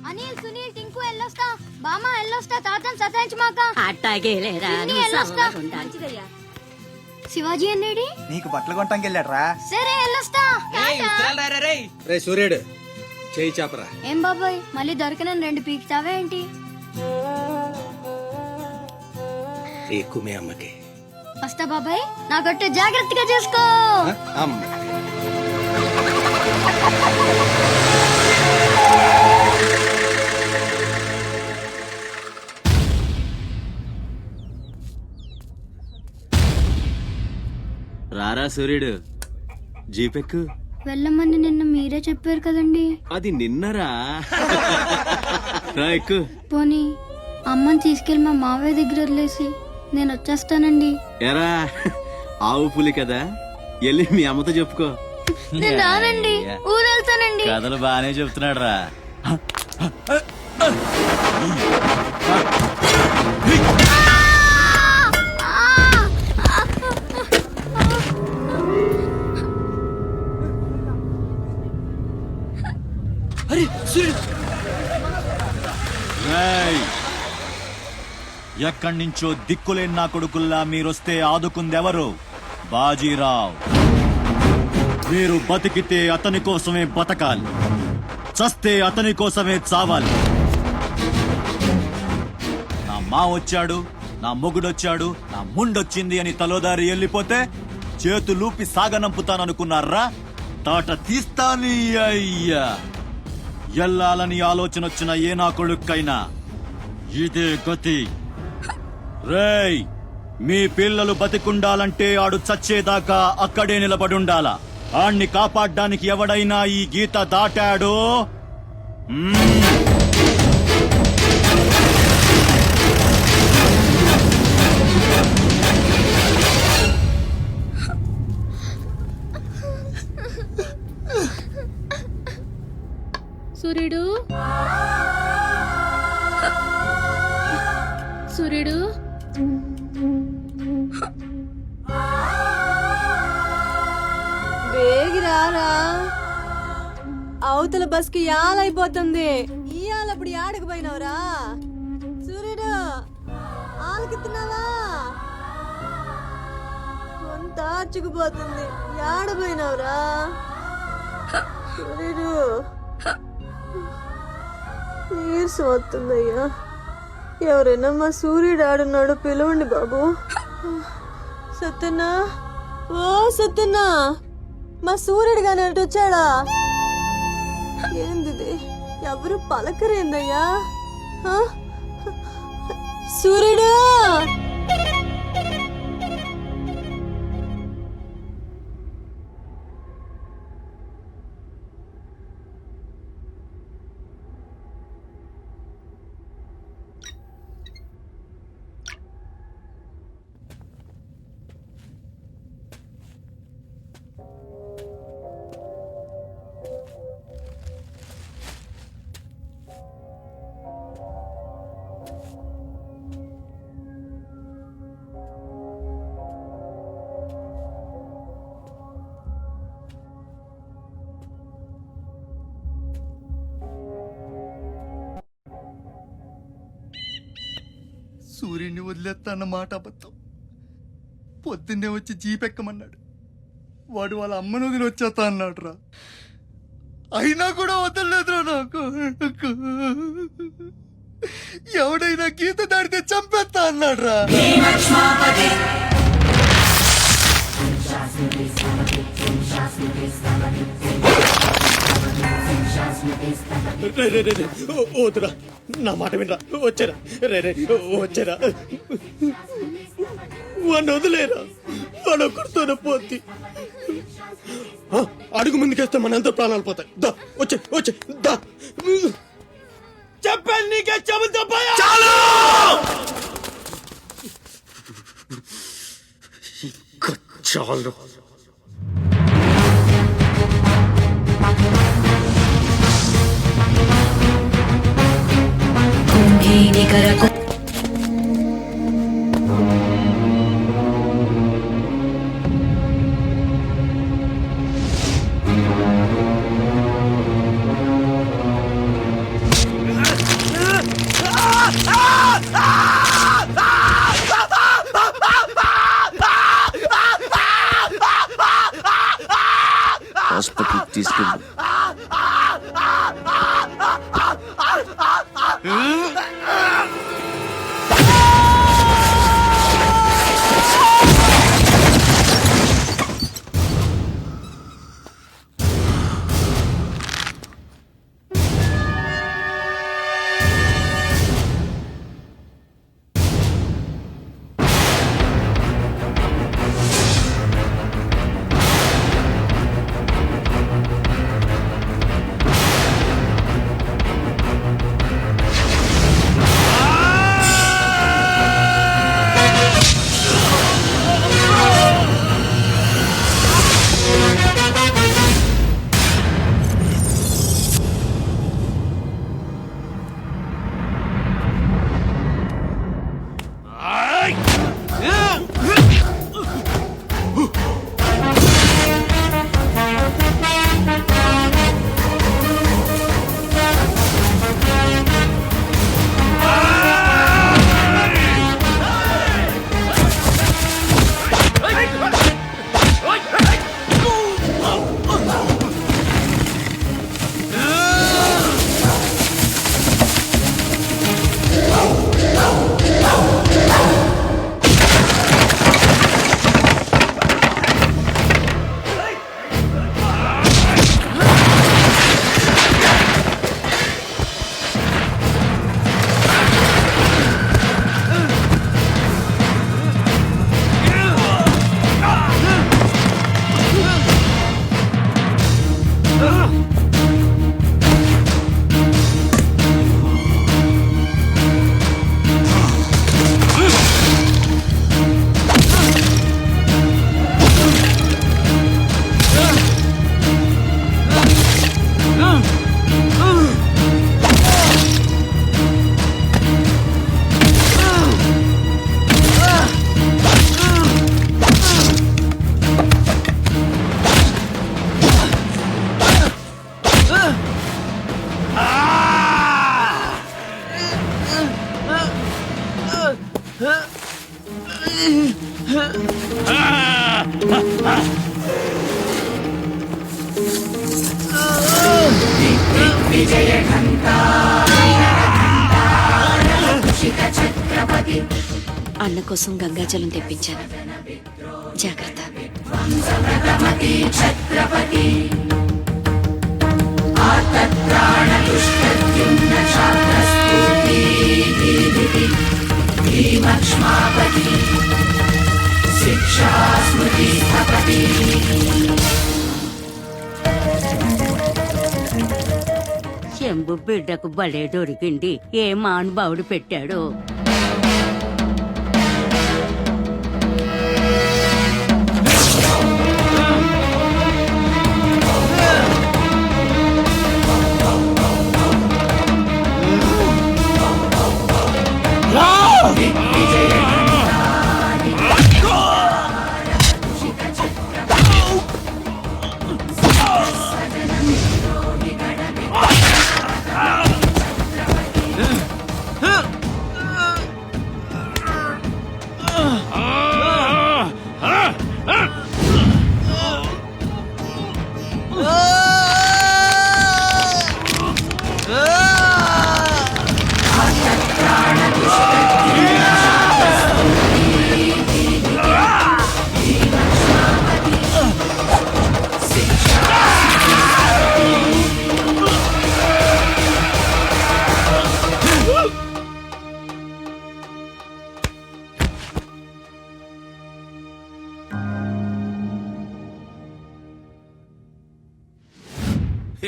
అనిల్ సునీల్ టింకు ఎల్లొస్తా బామా ఎల్లొస్తా తాతని సతాయించమాక అట్టాగేలేరా మంచిదయ్యా శివాజీ అన్నేడి నీకు బట్టలు కొనటానికి వెళ్ళాడ్రా. సరే ఎల్లొస్తా రే సూర్యుడు చేయి చాపరా. ఏం బాబాయ్ మళ్ళీ దొరకనని 2 పీకుతావా ఏంటి? ఎక్కువ మీ అమ్మకి వస్తా బాబాయ్ నా గొట్టె జాగ్రత్తగా చేసుకో. అమ్మ రారా సూర్యుడు జీపెక్కు. వెళ్ళమని నిన్న మీరే చెప్పారు కదండి. అది నిన్నరా. రా ఎక్కు. పోనీ అమ్మని తీసుకెళ్లి మా మావయ్య దగ్గర వదిలేసి నేను వచ్చేస్తానండి. ఎరా ఆవు పులి కదా, వెళ్ళి మీ అమ్మతో చెప్పుకో. నేను రానండి, ఊరు వెళ్తానండి. కథలు బానే చెప్తున్నాడు రా. ఎక్కడి నుంచో దిక్కులేని నా కొడుకుల్లా మీరొస్తే ఆదుకుందెవరు? బాజీరావ్. మీరు బతికితే అతని కోసమే బతకాలి, చస్తే అతని కోసమే చావాలి. నా మా వచ్చాడు, నా మొగుడొచ్చాడు, నా ముండొచ్చింది అని తలోదారి వెళ్ళిపోతే చేతులూపి సాగనంపుతాననుకున్నారా? తాట తీస్తాని అయ్యా. ఎల్లాలని ఆలోచన వచ్చిన ఏ నా కొడుక్కైనా ఇదే గతి. రేయ్, మీ పిల్లలు బతికుండాలంటే ఆడు చచ్చేదాకా అక్కడే నిలబడుండాలా. ఆణ్ణి కాపాడ్డానికి ఎవడైనా ఈ గీత దాటాడో సూర్యుడు, సూర్యుడు, వేగిరారా. అవతల బస్ కి యాలైపోతుంది. ఇయాలప్పుడు యాడకు పోయినవరా? సూర్యుడు ఆలకిస్తున్నావా? కొంత ఆర్చుకుపోతుంది. యాడ పోయినవరా సూర్యుడు? నీరసం వస్తుందయ్యా. ఎవరైనా మా సూర్యుడు ఆడున్నాడు పిలవండి బాబు. సత్యన్నా, ఓ సత్యన్నా, మా సూర్యుడు గాని అటు వచ్చాడా? ఏంది ఎవరు పలకరేందయ్యా? సూర్యుడు, సూర్యుడిని వదిలేస్తాన్న మాట అబద్ధం. పొద్దున్నే వచ్చి జీపెక్కమన్నాడు. వాడు వాళ్ళ అమ్మను వదిలి వచ్చేస్తా అన్నాడు రా. అయినా కూడా వదలలేదురా నాకు. ఎవడైనా గీత దాడితే చంపేస్తా అన్నాడు రా. వద్దురా, నా మాట వినరా. వచ్చారా రే రే, వచ్చారా. వాడిని వదిలేరా, వాడు ఒక్కడితోనే పోద్ది. అడుగు ముందుకేస్తే మనంతా ప్రాణాలు పోతాయి. దా వచ్చే వచ్చే దా. చెప్పాను నీకే, చెబుతా చాలు. చాలు. అన్న కోసం గంగాజలం తెప్పించాను. జాగ్రత్త. శంభు బిడ్డకు బలే దొరికింది. ఏ మానుభావుడు పెట్టాడు.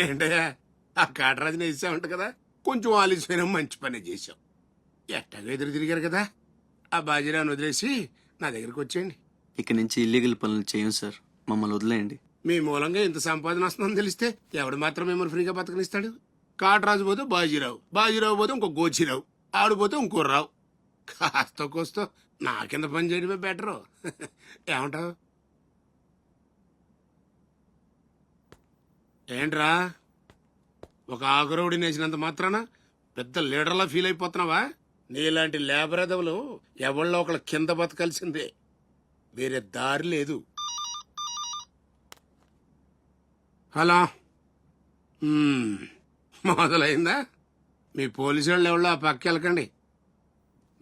ఏంటయ్యా ఆ కాటరాజుని వేసామంట కదా, కొంచెం ఆలస్యమైన మంచి పని చేశాం. ఎట్టగా ఎదురు తిరిగారు కదా, ఆ బాజీరావుని వదిలేసి నా దగ్గరికి వచ్చేయండి. ఇక నుంచి ఇల్లీగల్ పనులు చేయం సార్, మమ్మల్ని వదిలేయండి. మీ మూలంగా ఇంత సంపాదన వస్తుందని తెలిస్తే ఎవడు మాత్రం మిమ్మల్ని ఫ్రీగా బతకనిస్తాడు? కాటరాజు పోతే బాజీరావు, బాజీరావు పోతే ఇంకో గోచిరావు, ఆడిపోతే ఇంకో రావు. కాస్త కోస్తో నా కింద పని చేయడమే బెటరు. ఏమంటావు? ఏంట్రా, ఒక ఆకురవుడిని వేసినంత మాత్రాన పెద్ద లీడర్లా ఫీల్ అయిపోతున్నావా? నీలాంటి లేబర్ ఎదవులు ఎవళ్ళో ఒకళ్ళ కింద బతకాల్సిందే, వేరే దారి లేదు. హలో, మొదలైందా? మీ పోలీసు వాళ్ళు ఎవరో ఆ పక్క వెళ్ళకండి.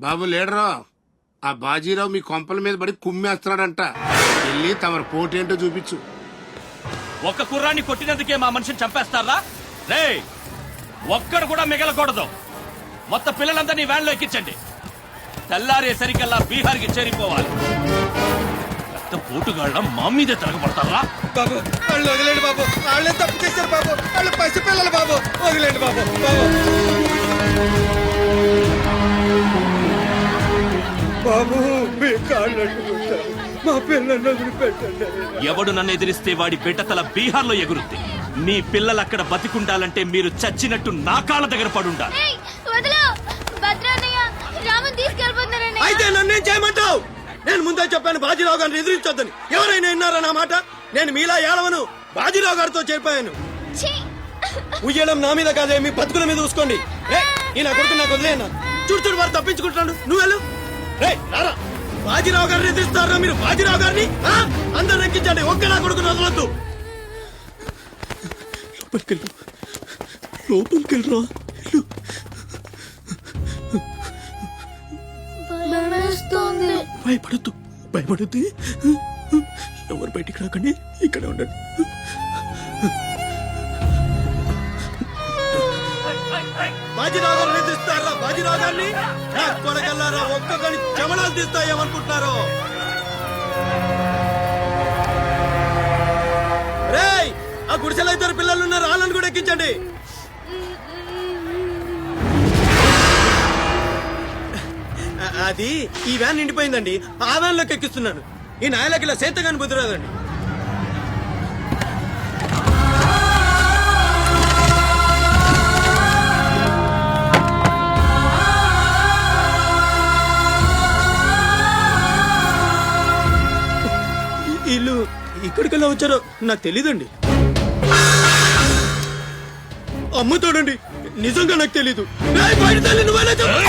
బాబు లీడరు, ఆ బాజీరావు మీ కొంపల మీద పడి కుమ్మేస్తున్నాడంట. వెళ్ళి తమరు పోటేంటో చూపించు. ఒక్క కుర్రాన్ని కొట్టినందుకే మా మనిషిని చంపేస్తారా? రే, ఒక్కడు కూడా మిగలకూడదు. మొత్తం పిల్లలందరినీ వ్యాన్లో ఎక్కించండి. తెల్లారేసరికల్లా బీహార్కి చేరిపోవాలి. పెద్ద పోటుగాళ్ళ మా మీదే తిరగబడతారా? బాబు వాళ్ళు వదిలేండి బాబు, వాళ్ళే తప్పు చేశారు బాబు, వాళ్ళు పసిపిల్లలు బాబు, వదిలేండి బాబు. బాబు మీ కాళ్ళు అడ్డుకుంటారు, మా పిల్లల్ని వదిలిపెట్టండి. ఎవడు నన్ను ఎదిరిస్తే వాడి బిడ్డతల బీహార్లో ఎగురుద్ది. మీ పిల్లలు అక్కడ బతికుండాలంటే మీరు చచ్చినట్టు నా కాళ్ళ దగ్గర పడుండాలి. అయితే నన్నేం చేయమంటావు? నేను ముందే చెప్పాను బాజీరావు గారిని ఎదిరించొద్దని. ఎవరైనా విన్నారా నా మాట? నేను మీలా ఏడవను, బాజీరావు గారితో చెప్పాను. ఉయ్యడం నా మీద కాదే, మీ బతుకుల మీద చూసుకోండి. ఈ నా కొడుకు నాకు వదిలేనా? చూడు చూడు వారు తప్పించుకుంటున్నాడు, నువ్వు వెళ్ళు. రారా, బాజీరావు గారిని ఎదిరిస్తారా మీరు? బాజీరావు గారిని అందరు ఎక్కించండి, ఒక్క నా కొడుకుని వదలొద్దు. లోపలికెళ్ళరా. భయపడద్దు, భయపడద్దు. ఎవరు బయటికి రాకండి, ఇక్కడే ఉండండి. బాజీరావు గారిని తీస్తారా? బాజీరావు గారిని కొడగల్లారా, ఒక్కొక్కని చెమడాలు తీస్తాయేమనుకుంటున్నారు? రేయ్, ఆ గుడిసెలో ఇద్దరు పిల్లలు ఉన్నారు, వాళ్ళని కూడా ఎక్కించండి. అది ఈ వ్యాన్ నిండిపోయిందండి, ఆ వ్యాన్ లోకి ఎక్కిస్తున్నాను. ఈ నాయలకి ఇలా సేతగాని బుద్ధిరాదండి. వీళ్ళు ఇక్కడికెళ్ళా వచ్చారో నాకు తెలీదండి. అమ్ముతాడండి, నిజంగా నాకు తెలీదు. బయట తల్లి నువ్వేనా చెప్పు.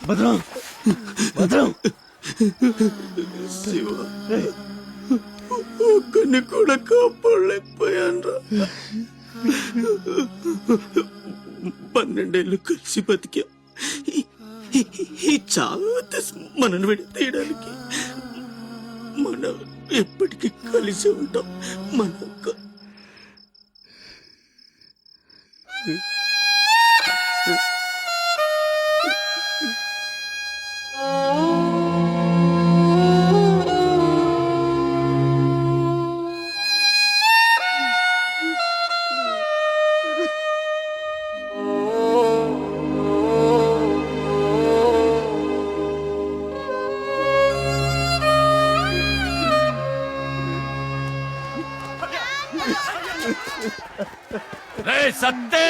భద్రం, భద్రం, శివ, ఒక్కడిని కూడా కాపాడలేకపోయాన్రా. 12 ఏళ్ళు కలిసి బతికా. ఈ చావు మనల్ని విడి తీయడానికి. మనం ఎప్పటికీ కలిసి ఉంటాం. మన సత్తే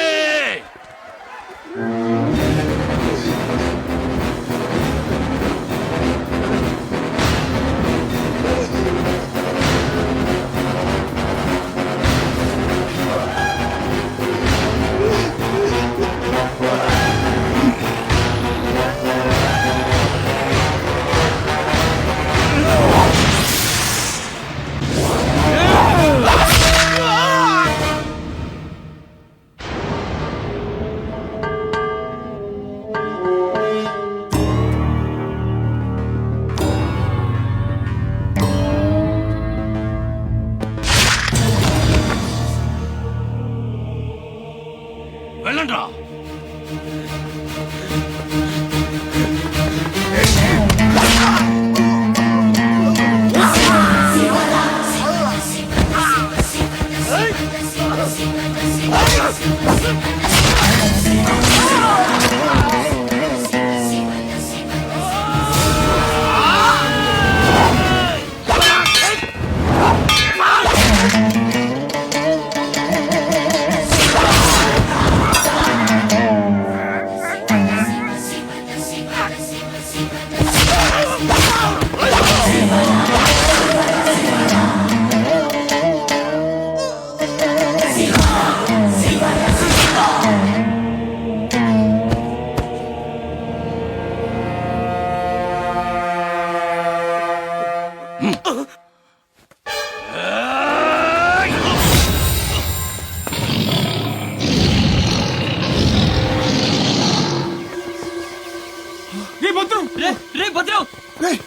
భద్రం రేయ్,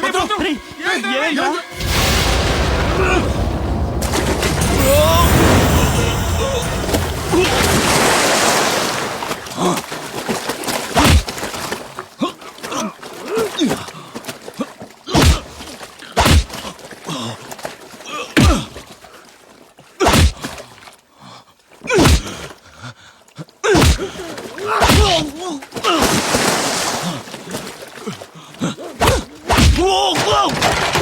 భద్రం, రేయ్, ఏంట్రా? ఏమైందిరా? Whoa, whoa!